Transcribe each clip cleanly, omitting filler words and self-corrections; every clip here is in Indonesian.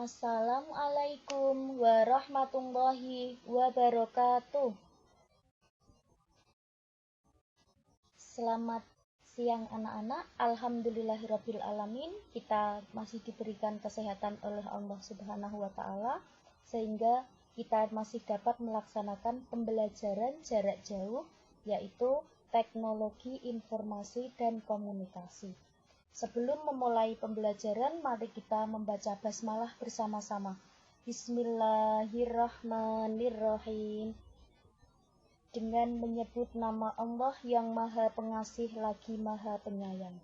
Assalamualaikum warahmatullahi wabarakatuh. Selamat siang anak-anak. Alhamdulillahirabbil alamin. Kita masih diberikan kesehatan oleh Allah Subhanahu wa taala sehingga kita masih dapat melaksanakan pembelajaran jarak jauh, yaitu teknologi informasi dan komunikasi. Sebelum memulai pembelajaran, mari kita membaca basmalah bersama-sama. Bismillahirrahmanirrahim. Dengan menyebut nama Allah yang Maha Pengasih lagi Maha Penyayang.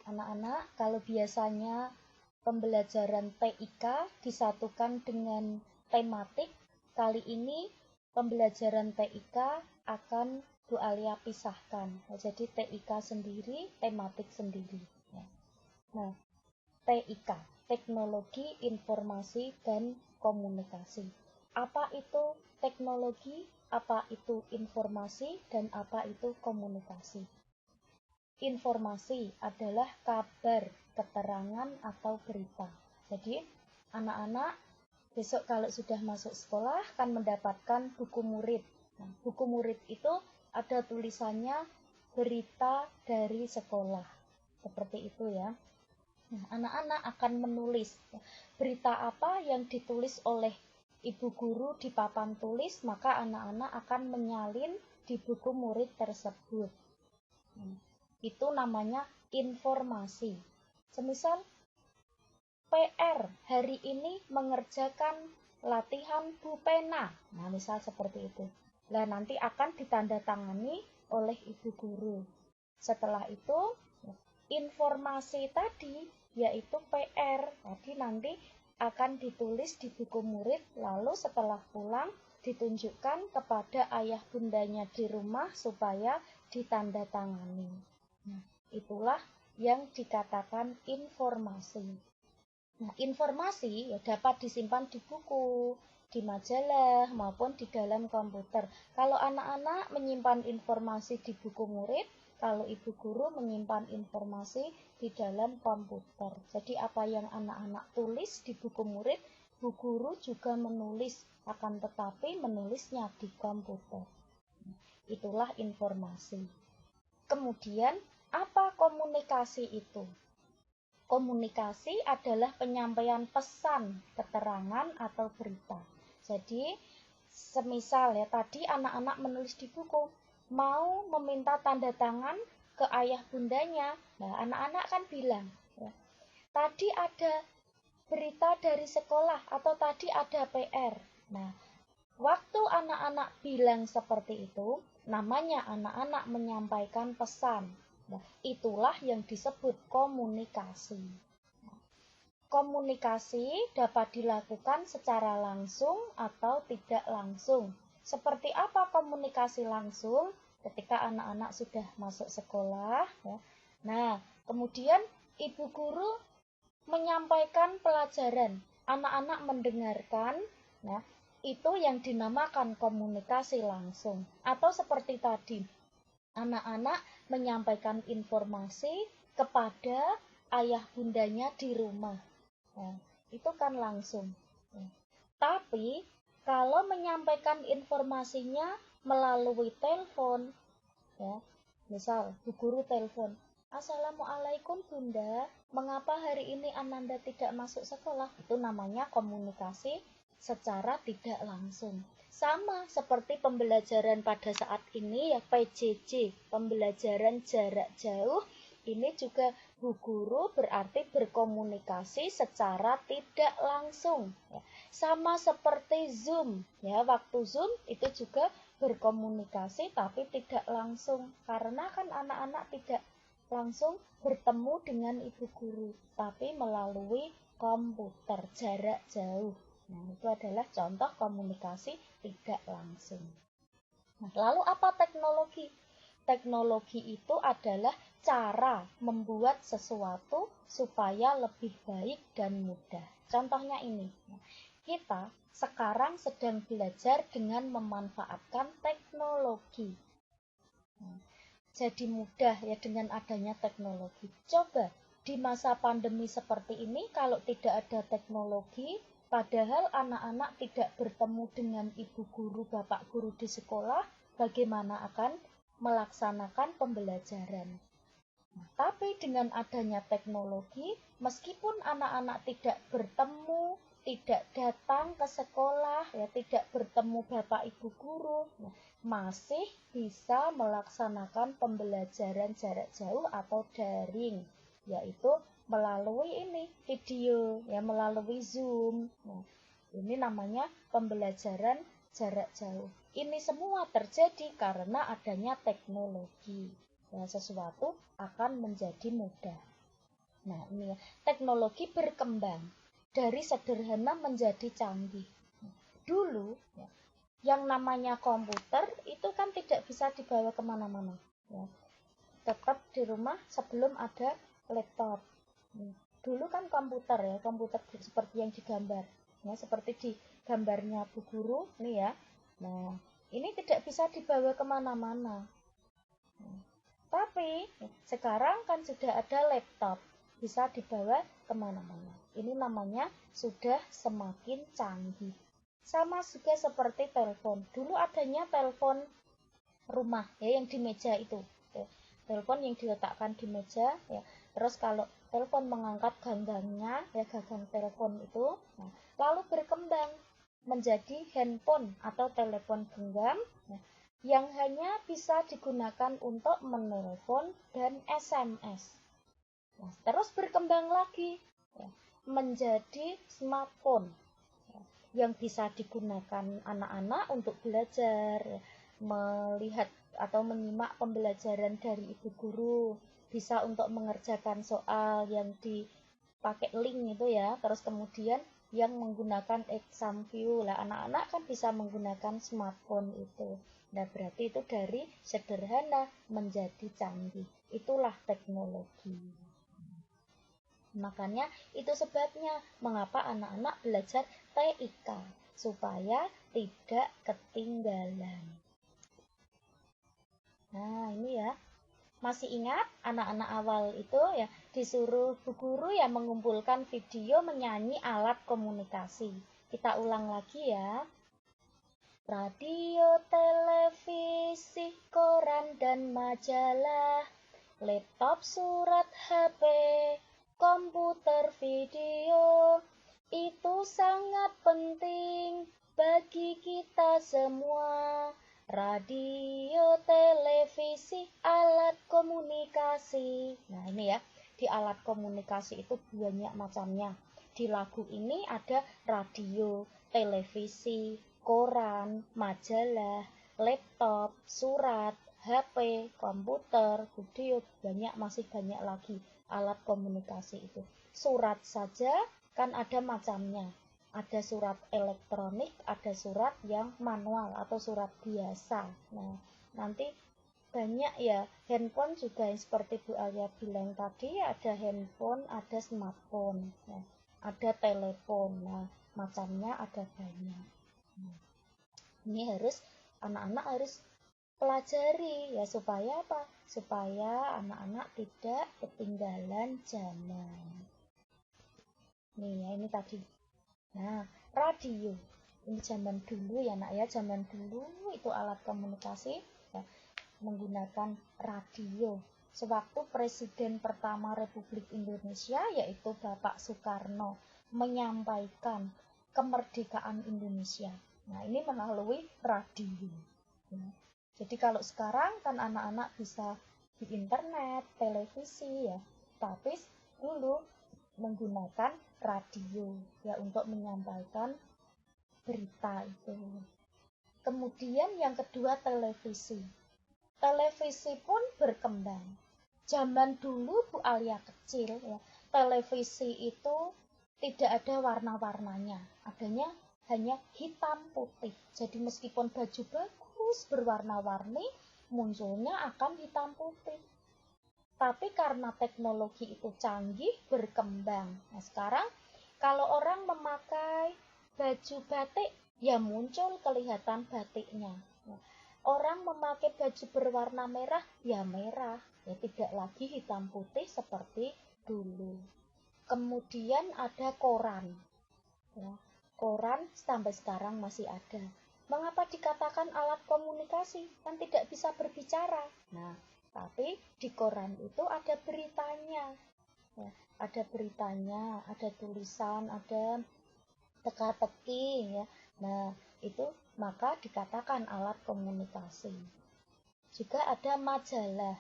Anak-anak, kalau biasanya pembelajaran TIK disatukan dengan tematik, kali ini pembelajaran TIK akan Bu Alia pisahkan. Jadi TIK sendiri, tematik sendiri. Nah, TIK, Teknologi Informasi dan Komunikasi. Apa itu teknologi, apa itu informasi, dan apa itu komunikasi? Informasi adalah kabar, keterangan, atau berita. Jadi, anak-anak besok kalau sudah masuk sekolah akan mendapatkan buku murid. Nah, buku murid itu ada tulisannya berita dari sekolah. Seperti itu ya. Nah, anak-anak akan menulis berita apa yang ditulis oleh ibu guru di papan tulis, maka anak-anak akan menyalin di buku murid tersebut. Itu namanya informasi. Semisal PR hari ini mengerjakan latihan pulpena. Nah, misal seperti itu. Nah, nanti akan ditandatangani oleh ibu guru. Setelah itu, informasi tadi yaitu PR. Tadi nanti akan ditulis di buku murid, lalu setelah pulang ditunjukkan kepada ayah bundanya di rumah supaya ditandatangani. Nah, itulah yang dikatakan informasi. Nah, informasi ya dapat disimpan di buku, di majalah, maupun di dalam komputer. Kalau anak-anak menyimpan informasi di buku murid, kalau ibu guru menyimpan informasi di dalam komputer. Jadi apa yang anak-anak tulis di buku murid, bu guru juga menulis, akan tetapi menulisnya di komputer. Itulah informasi. Kemudian, apa komunikasi itu? Komunikasi adalah penyampaian pesan, keterangan, atau berita. Jadi, semisal ya tadi anak-anak menulis di buku, mau meminta tanda tangan ke ayah bundanya. Nah, anak-anak kan bilang, ya, tadi ada berita dari sekolah atau tadi ada PR. Nah, waktu anak-anak bilang seperti itu, namanya anak-anak menyampaikan pesan. Nah, itulah yang disebut komunikasi. Komunikasi dapat dilakukan secara langsung atau tidak langsung. Seperti apa komunikasi langsung? Ketika anak-anak sudah masuk sekolah. Ya. Nah, kemudian ibu guru menyampaikan pelajaran. Anak-anak mendengarkan. Nah, itu yang dinamakan komunikasi langsung. Atau seperti tadi, anak-anak menyampaikan informasi kepada ayah bundanya di rumah. Nah, itu kan langsung. Tapi kalau menyampaikan informasinya melalui telepon, ya, misal bu guru telepon, Assalamualaikum Bunda, mengapa hari ini Ananda tidak masuk sekolah? Itu namanya komunikasi secara tidak langsung. Sama seperti pembelajaran pada saat ini ya PJJ, pembelajaran jarak jauh, ini juga bu guru berarti berkomunikasi secara tidak langsung. Ya. Sama seperti Zoom, ya waktu Zoom itu juga berkomunikasi tapi tidak langsung karena kan anak-anak tidak langsung bertemu dengan ibu guru tapi melalui komputer jarak jauh. Nah, itu adalah contoh komunikasi tidak langsung. Nah, lalu apa teknologi? Teknologi itu adalah cara membuat sesuatu supaya lebih baik dan mudah. Contohnya ini, kita sekarang sedang belajar dengan memanfaatkan teknologi. Jadi mudah ya dengan adanya teknologi. Coba Di masa pandemi seperti ini, kalau tidak ada teknologi, padahal anak-anak tidak bertemu dengan ibu guru, bapak guru di sekolah, bagaimana akan melaksanakan pembelajaran? Nah, tapi dengan adanya teknologi, meskipun anak-anak tidak bertemu, tidak datang ke sekolah, ya tidak bertemu bapak ibu guru, masih bisa melaksanakan pembelajaran jarak jauh atau daring, yaitu melalui ini video, ya melalui Zoom. Nah, ini namanya pembelajaran jarak jauh. Ini semua terjadi karena adanya teknologi. Ya, sesuatu akan menjadi mudah. Nah, ini ya, teknologi berkembang dari sederhana menjadi canggih. Dulu, ya, yang namanya komputer itu kan tidak bisa dibawa kemana-mana. Ya. Tetap di rumah sebelum ada laptop. Dulu kan komputer ya, komputer seperti yang digambar. Ya, seperti di gambarnya Bu Guru, nih ya. Nah, ini tidak bisa dibawa kemana-mana. Tapi sekarang kan sudah ada laptop, bisa dibawa kemana-mana. Ini namanya sudah semakin canggih. Sama juga seperti telepon. Dulu adanya telepon rumah ya yang di meja itu. Telepon yang diletakkan di meja ya. Terus kalau telepon mengangkat ganggamnya ya gagang telepon itu, nah, lalu berkembang menjadi handphone atau telepon genggam ya, yang hanya bisa digunakan untuk menelpon dan SMS. Nah, terus berkembang lagi ya, menjadi smartphone ya, yang bisa digunakan anak-anak untuk belajar, ya, melihat atau menyimak pembelajaran dari ibu guru, bisa untuk mengerjakan soal yang dipakai link itu ya, terus kemudian yang menggunakan exam view lah, anak-anak kan bisa menggunakan smartphone itu. Nah, berarti itu dari sederhana menjadi canggih. Itulah teknologi. Makanya itu sebabnya mengapa anak-anak belajar TIK, supaya tidak ketinggalan. Nah, ini ya. Masih ingat anak-anak awal itu ya disuruh bu guru ya mengumpulkan video menyanyi alat komunikasi. Kita ulang lagi ya. Radio, televisi, koran dan majalah, laptop, surat, HP, komputer, video, itu sangat penting bagi kita semua. Radio, televisi, alat komunikasi. Nah, ini ya, di alat komunikasi itu banyak macamnya. Di lagu ini ada radio, televisi, koran, majalah, laptop, surat, HP, komputer, video, masih banyak lagi alat komunikasi itu. Surat saja kan ada macamnya. Ada surat elektronik, ada surat yang manual atau surat biasa. Nah, nanti banyak ya, handphone juga yang seperti Bu Alia bilang tadi, ada handphone, ada smartphone, nah, ada telepon. Nah, macamnya ada banyak. Nah, ini anak-anak harus pelajari ya, supaya apa? Supaya anak-anak tidak ketinggalan zaman. Nih ya, ini tadi. Nah, radio. Ini zaman dulu ya nak ya, zaman dulu itu alat komunikasi ya, menggunakan radio. Sewaktu Presiden pertama Republik Indonesia yaitu Bapak Soekarno menyampaikan kemerdekaan Indonesia. Nah, ini melalui radio. Ya. Jadi kalau sekarang kan anak-anak bisa di internet, televisi ya, tapi dulu menggunakan radio ya untuk menyampaikan berita itu. Kemudian yang kedua televisi. Televisi pun berkembang. Zaman dulu Bu Alia kecil ya, televisi itu tidak ada warna-warnanya. Adanya hanya hitam putih. Jadi meskipun baju bagus berwarna-warni, munculnya akan hitam putih. Tapi karena teknologi itu canggih, berkembang. Nah, sekarang kalau orang memakai baju batik, ya muncul kelihatan batiknya. Nah, orang memakai baju berwarna merah, ya merah. Ya tidak lagi hitam putih seperti dulu. Kemudian ada koran. Ya, koran sampai sekarang masih ada. Mengapa dikatakan alat komunikasi? Kan tidak bisa berbicara. Nah, tapi di koran itu ada beritanya. Ya, ada beritanya, ada tulisan, ada teka-teki ya. Nah, itu maka dikatakan alat komunikasi. Juga ada majalah.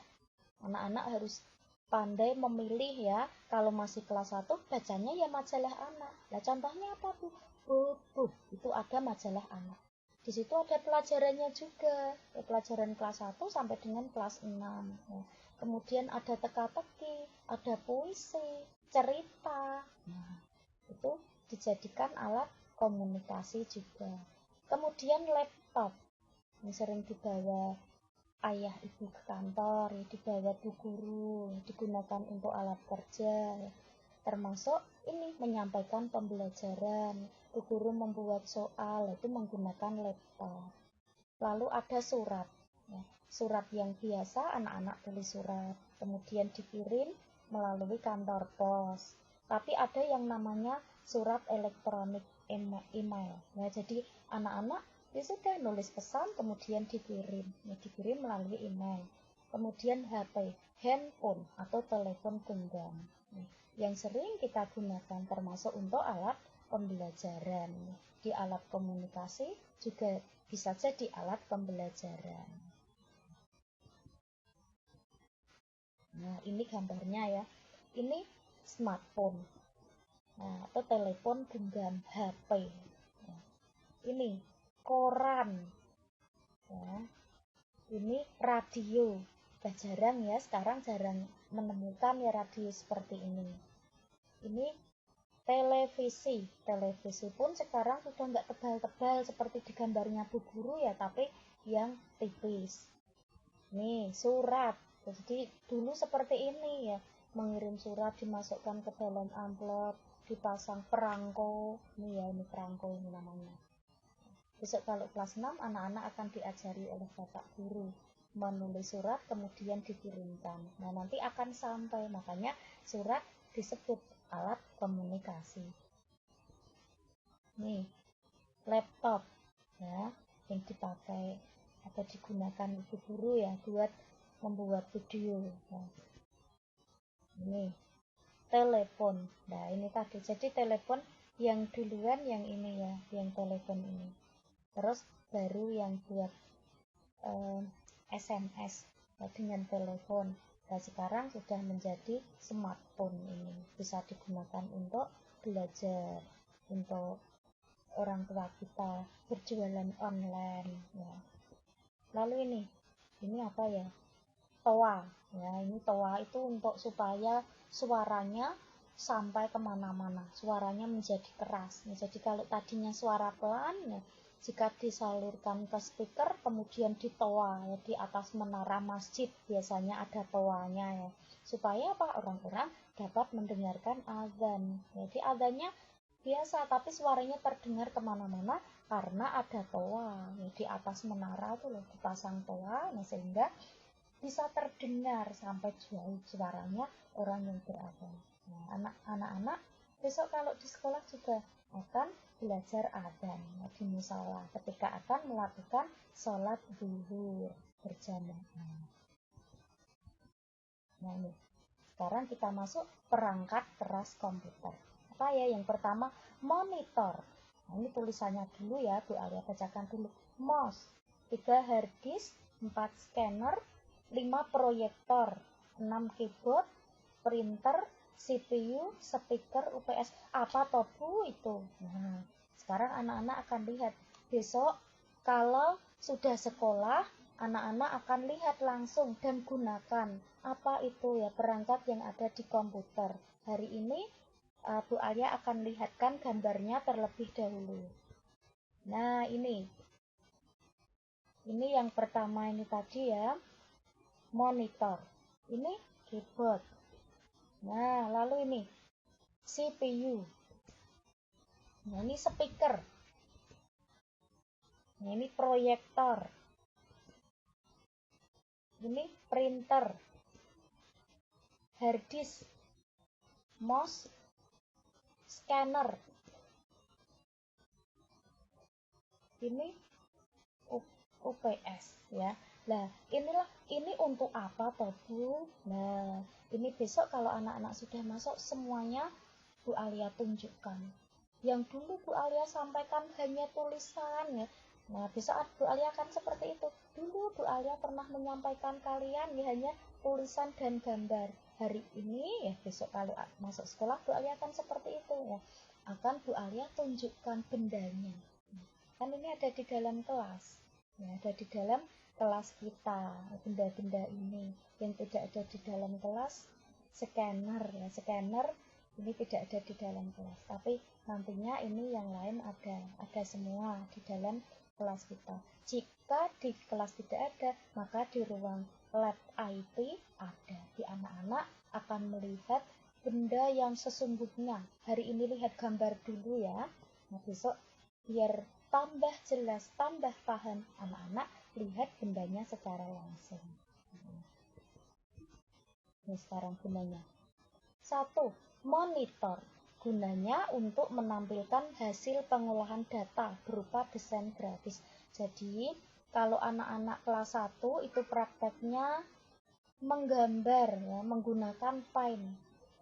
Anak-anak harus pandai memilih ya. Kalau masih kelas 1 bacanya ya majalah anak. Nah, contohnya apa tuh? Bub. Itu ada majalah anak. Di situ ada pelajarannya juga. Pelajaran kelas 1 sampai dengan kelas 6. Ya. Kemudian ada teka-teki, ada puisi, cerita. Nah, itu dijadikan alat komunikasi juga. Kemudian laptop yang sering dibawa ayah ibu ke kantor, ya, dibawa bu guru, ya, digunakan untuk alat kerja, ya. Termasuk ini menyampaikan pembelajaran, bu guru membuat soal, itu menggunakan laptop. Lalu ada surat, ya. Surat yang biasa anak-anak tulis surat, kemudian dikirim melalui kantor pos. Tapi ada yang namanya surat elektronik email. Ya, jadi anak-anak ya sudah nulis pesan kemudian dikirim, ya, dikirim melalui email. Kemudian HP, handphone atau telepon genggam, ya, yang sering kita gunakan termasuk untuk alat pembelajaran. Di alat komunikasi juga bisa jadi alat pembelajaran. Nah, ini gambarnya ya. Ini smartphone. Nah, atau telepon genggam HP. Nah, ini koran. Ya. Ini radio. Jarang ya, sekarang jarang menemukan ya radio seperti ini. Ini televisi. Televisi pun sekarang sudah nggak tebal-tebal seperti di gambarnya Bu Guru ya, tapi yang tipis. Nih, surat. Jadi dulu seperti ini ya, mengirim surat dimasukkan ke dalam amplop, dipasang perangko. Ini ya, ini perangko ini namanya. Besok kalau kelas 6 anak-anak akan diajari oleh Bapak Guru menulis surat kemudian dikirimkan. Nah, nanti akan sampai, makanya surat disebut alat komunikasi. Nih, laptop ya, yang dipakai atau digunakan ibu guru ya buat membuat video. Nah, ini telepon. Nah, ini tadi. Jadi telepon yang duluan yang ini ya, yang telepon ini. Terus baru yang buat SMS ya, dengan telepon. Nah, sekarang sudah menjadi smartphone ini. Bisa digunakan untuk belajar, untuk orang tua kita berjualan online ya. Lalu ini apa ya? Toa ya, ini toa itu untuk supaya suaranya sampai kemana-mana, suaranya menjadi keras. Nah, jadi kalau tadinya suara pelan ya, jika disalurkan ke speaker kemudian ditoa ya, di atas menara masjid biasanya ada toanya ya, supaya apa, orang-orang dapat mendengarkan azan. Jadi azannya biasa tapi suaranya terdengar kemana-mana karena ada toa ya, di atas menara tuh loh dipasang toa. Nah, sehingga bisa terdengar sampai jauh suaranya orang yang berada. Nah, anak-anak besok kalau di sekolah juga akan belajar adzan ya, di musola ketika akan melakukan sholat zuhur berjamaah. Nah, ini sekarang kita masuk perangkat keras komputer. Apa ya? Yang pertama monitor. Nah, ini tulisannya dulu ya, Bu Alia bacakan dulu. Mouse, 3 hard disk, 4 scanner, 5 proyektor, 6 keyboard, printer, CPU, speaker, UPS. Apa toh Bu itu? Nah, sekarang anak-anak akan lihat. Besok kalau sudah sekolah, anak-anak akan lihat langsung dan gunakan apa itu ya perangkat yang ada di komputer. Hari ini Bu Alia akan lihatkan gambarnya terlebih dahulu. Nah, ini yang pertama ini tadi ya, monitor. Ini keyboard. Nah, lalu ini CPU. Nah, ini speaker. Nah, ini proyektor. Ini printer. Hard disk. mouse scanner. Ini UPS ya. Nah, ini untuk apa toh Bu? Nah, ini besok kalau anak-anak sudah masuk semuanya Bu Alia tunjukkan. Yang dulu Bu Alia sampaikan hanya tulisan ya. Nah, besok Bu Alia akan seperti itu. Dulu Bu Alia pernah menyampaikan kalian ya hanya tulisan dan gambar. Hari ini ya besok kalau masuk sekolah Bu Alia akan seperti itu ya. Akan Bu Alia tunjukkan bendanya. Kan ini ada di dalam kelas. Ya, ada di dalam kelas kita benda-benda ini. Yang tidak ada di dalam kelas scanner ya. Scanner ini tidak ada di dalam kelas, tapi nantinya ini yang lain ada semua di dalam kelas kita. Jika di kelas tidak ada, maka di ruang lab IT ada. Di anak-anak akan melihat benda yang sesungguhnya. Hari ini lihat gambar dulu ya. Nah, besok biar tambah jelas, tambah paham, anak-anak lihat bendanya secara langsung. Ini sekarang gunanya. 1. Monitor. Gunanya untuk menampilkan hasil pengolahan data berupa desain grafis. Jadi, kalau anak-anak kelas 1 itu prakteknya menggambar ya, menggunakan Paint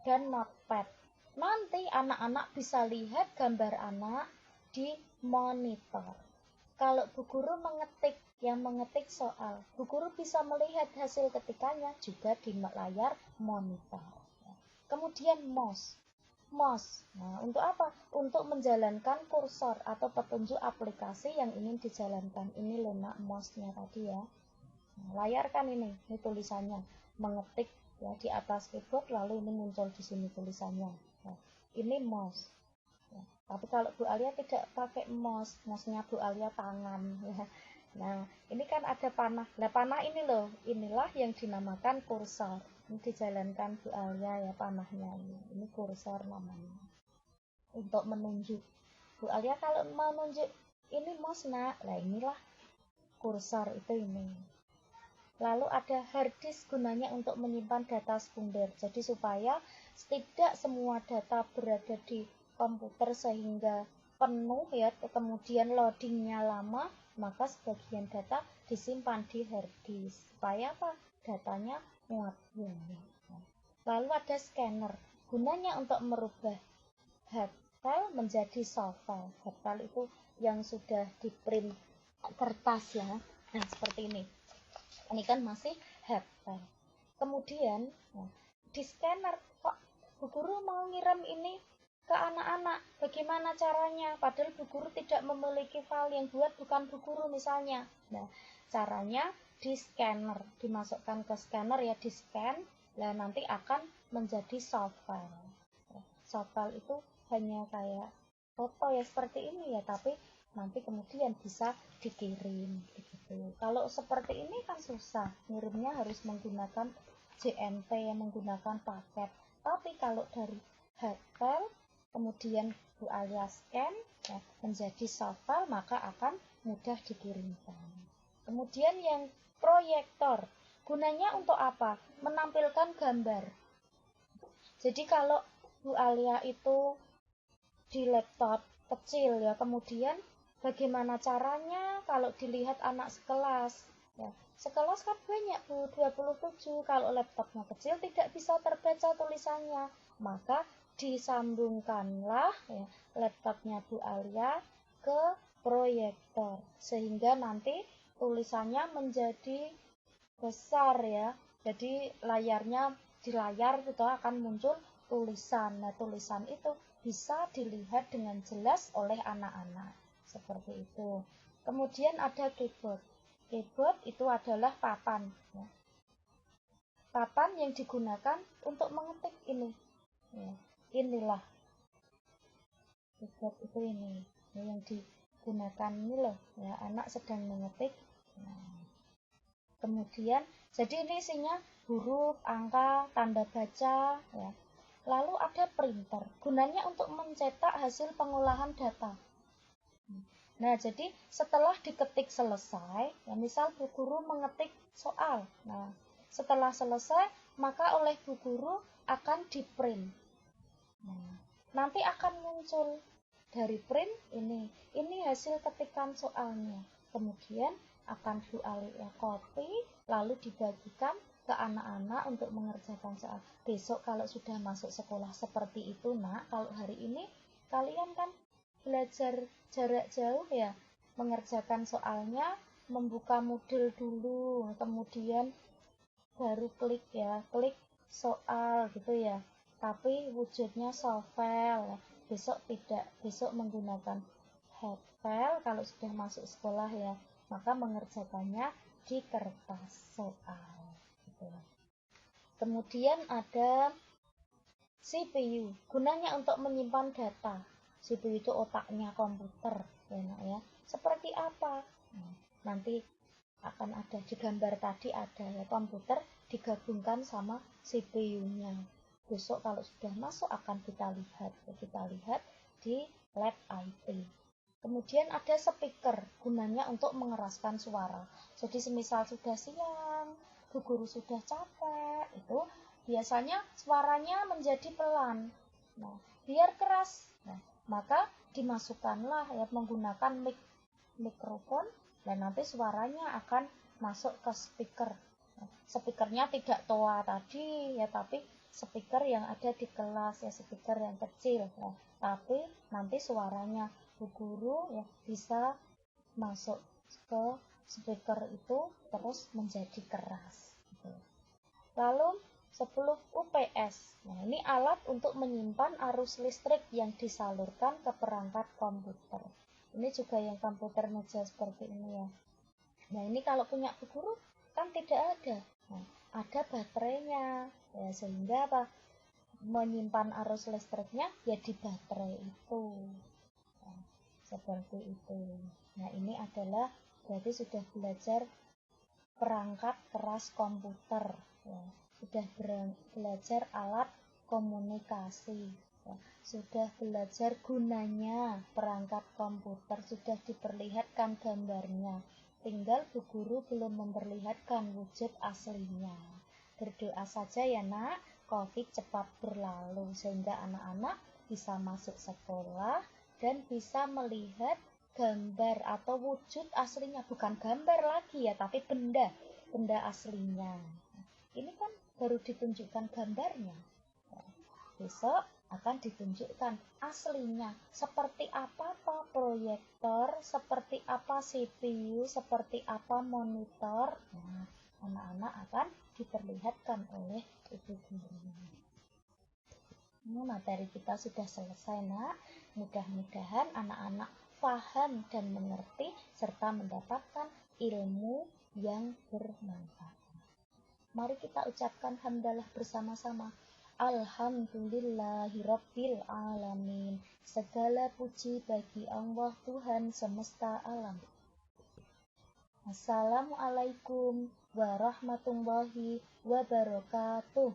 dan Notepad. Nanti anak-anak bisa lihat gambar anak di monitor. Kalau Bu Guru mengetik soal, Bu Guru bisa melihat hasil ketikannya juga di layar monitor. Kemudian mouse. Nah, untuk apa? Untuk menjalankan kursor atau petunjuk aplikasi yang ingin dijalankan. Ini loh nak mouse-nya tadi ya. Nah, layar kan ini tulisannya. Mengetik ya di atas keyboard, lalu ini muncul di sini tulisannya. Nah, ini mouse. Tapi kalau Bu Alia tidak pakai mouse-nya Bu Alia tangan ya. Nah, ini kan ada panah. Nah, panah ini loh, inilah yang dinamakan kursor. Ini dijalankan Bu Alia ya panahnya ini. Ini kursor namanya. Untuk menunjuk. Bu Alia kalau mau nunjuk ini mouse nak. Nah, inilah kursor itu ini. Lalu ada hard disk, gunanya untuk menyimpan data sekunder. Jadi supaya tidak semua data berada di komputer sehingga penuh ya, kemudian loadingnya lama, maka sebagian data disimpan di hard disk supaya apa? Datanya muat. Lalu ada scanner, gunanya untuk merubah hard file menjadi soft file. Hard file itu yang sudah di print kertas ya. Nah, seperti ini. Ini kan masih hard file. Kemudian di scanner, kok Bu Guru mau ngirim ini ke anak-anak, bagaimana caranya? Padahal Bu Guru tidak memiliki file yang buat bukan Bu Guru misalnya. Nah, caranya di scanner, dimasukkan ke scanner ya, di scan, nah nanti akan menjadi soft file. Soft file itu hanya kayak foto ya seperti ini ya, tapi nanti kemudian bisa dikirim gitu. Kalau seperti ini kan susah, ngirimnya harus menggunakan JNT yang menggunakan paket. Tapi kalau dari hard file kemudian Bu Alia scan ya, menjadi soft file, maka akan mudah dikirimkan. Kemudian yang proyektor, gunanya untuk apa? Menampilkan gambar. Jadi kalau Bu Alia itu di laptop kecil ya, kemudian bagaimana caranya kalau dilihat anak sekelas ya, sekelas kan banyak Bu, 27. Kalau laptopnya kecil tidak bisa terbaca tulisannya, maka disambungkanlah ya, laptopnya Bu Alia ke proyektor sehingga nanti tulisannya menjadi besar ya. Jadi layarnya di layar itu akan muncul tulisan. Nah, tulisan itu bisa dilihat dengan jelas oleh anak-anak. Seperti itu. Kemudian ada keyboard. Keyboard itu adalah papan ya. Papan yang digunakan untuk mengetik ini. Ya. Inilah keyboard itu ini yang digunakan ini loh ya, anak sedang mengetik. Nah, kemudian jadi ini isinya huruf, angka, tanda baca ya. Lalu ada printer, gunanya untuk mencetak hasil pengolahan data. Nah, jadi setelah diketik selesai ya, misal Bu Guru mengetik soal, nah setelah selesai maka oleh Bu Guru akan di print. Nah, nanti akan muncul dari print ini hasil ketikan soalnya. Kemudian akan Bu Alia copy lalu dibagikan ke anak-anak untuk mengerjakan soal. Besok kalau sudah masuk sekolah seperti itu, Nak, kalau hari ini kalian kan belajar jarak jauh ya, mengerjakan soalnya, membuka Moodle dulu, kemudian baru klik soal gitu ya. Tapi wujudnya soft file. Besok tidak, besok menggunakan hard file kalau sudah masuk sekolah ya. Maka mengerjakannya di kertas soal. Gitu. Kemudian ada CPU, gunanya untuk menyimpan data. CPU itu otaknya komputer, ya. Seperti apa? Nanti akan ada di gambar tadi ada ya, komputer digabungkan sama CPU-nya. Besok kalau sudah masuk akan kita lihat di lab IT. Kemudian ada speaker, gunanya untuk mengeraskan suara. Jadi semisal sudah siang, Bu Guru sudah capek, itu biasanya suaranya menjadi pelan. Nah, biar keras. Nah, maka dimasukkanlah ya menggunakan mikrofon dan nanti suaranya akan masuk ke speaker. Nah, speakernya tidak toa tadi ya, tapi speaker yang ada di kelas ya, speaker yang kecil ya. Tapi nanti suaranya Bu Guru ya bisa masuk ke speaker itu terus menjadi keras. Lalu 10 UPS. Nah, ini alat untuk menyimpan arus listrik yang disalurkan ke perangkat komputer. Ini juga yang komputer meja seperti ini ya. Nah, ini kalau punya Bu Guru kan tidak ada. Nah, ada baterainya. Ya, sehingga apa? Menyimpan arus listriknya ya di baterai itu. Nah, seperti itu. Nah, ini adalah berarti sudah belajar perangkat keras komputer ya. Sudah belajar alat komunikasi ya. Sudah belajar gunanya perangkat komputer, sudah diperlihatkan gambarnya, tinggal Bu Guru belum memperlihatkan wujud aslinya. Berdoa saja ya Nak, COVID cepat berlalu sehingga anak-anak bisa masuk sekolah dan bisa melihat gambar atau wujud aslinya, bukan gambar lagi ya, tapi benda aslinya. Ini kan baru ditunjukkan gambarnya. Besok akan ditunjukkan aslinya, seperti apa proyektor, seperti apa CPU, seperti apa monitor. Nah, anak-anak akan diperlihatkan oleh ibu guru. Materi kita sudah selesai, Nak. Mudah-mudahan anak-anak paham dan mengerti serta mendapatkan ilmu yang bermanfaat. Mari kita ucapkan hamdalah bersama-sama. Alhamdulillahirabbil alamin. Segala puji bagi Allah Tuhan semesta alam. Assalamualaikum warahmatullahi wabarakatuh.